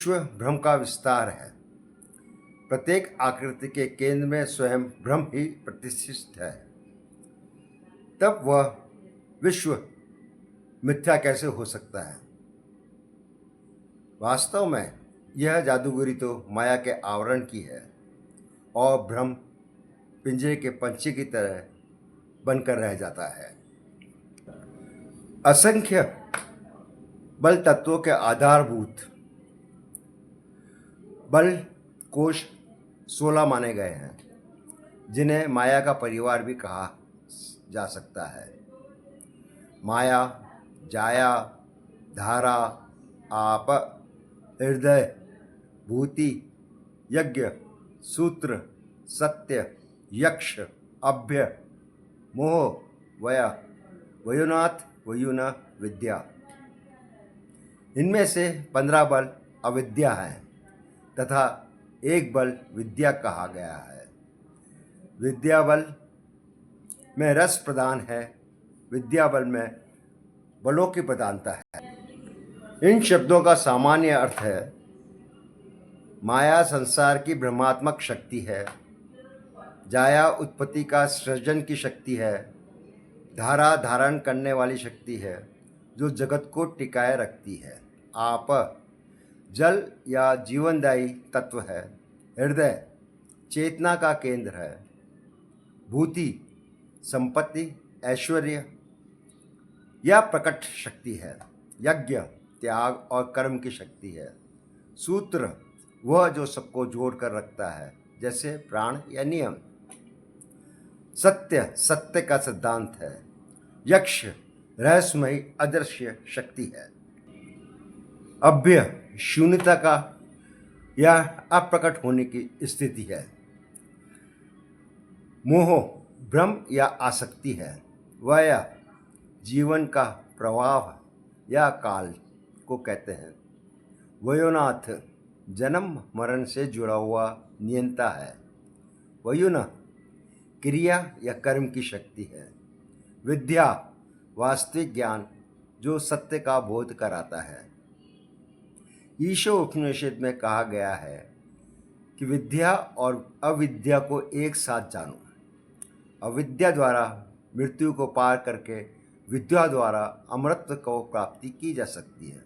विश्व भ्रम का विस्तार है। प्रत्येक आकृति के केंद्र में स्वयं ब्रह्म ही प्रतिष्ठित है। तब वह विश्व मिथ्या कैसे हो सकता है? वास्तव में यह जादूगरी तो माया के आवरण की है और भ्रम पिंजरे के पंछी की तरह बनकर रह जाता है। असंख्य बल तत्वों के आधारभूत बल कोश 16 माने गए हैं, जिन्हें माया का परिवार भी कहा जा सकता है। माया, जाया, धारा, आप, हृदय, भूति, यज्ञ, सूत्र, सत्य, यक्ष, अभ्य, मोह, वय, वयुनाथ, वयुन, विद्या। इनमें से 15 बल अविद्या हैं तथा एक बल विद्या कहा गया है। विद्या बल में रस प्रदान है, विद्या बल में बलों की प्रधानता है। इन शब्दों का सामान्य अर्थ है, माया संसार की भ्रमात्मक शक्ति है, जाया उत्पत्ति का सृजन की शक्ति है, धारा धारण करने वाली शक्ति है जो जगत को टिकाए रखती है, आप जल या जीवनदायी तत्व है, हृदय चेतना का केंद्र है, भूति संपत्ति ऐश्वर्य या प्रकट शक्ति है, यज्ञ त्याग और कर्म की शक्ति है, सूत्र वह जो सबको जोड़ कर रखता है जैसे प्राण या नियम, सत्य सत्य का सिद्धांत है, यक्ष रहस्यमयी अदृश्य शक्ति है, अभ्य शून्यता का या अप्रकट होने की स्थिति है, मोह भ्रम या आसक्ति है, वय जीवन का प्रवाह या काल को कहते हैं, वयोनाथ जन्म मरण से जुड़ा हुआ नियंता है, वयुन क्रिया या कर्म की शक्ति है, विद्या वास्तविक ज्ञान जो सत्य का बोध कराता है। ईशो उपनिषद में कहा गया है कि विद्या और अविद्या को एक साथ जानो। अविद्या द्वारा मृत्यु को पार करके विद्या द्वारा अमरत्व को प्राप्ति की जा सकती है।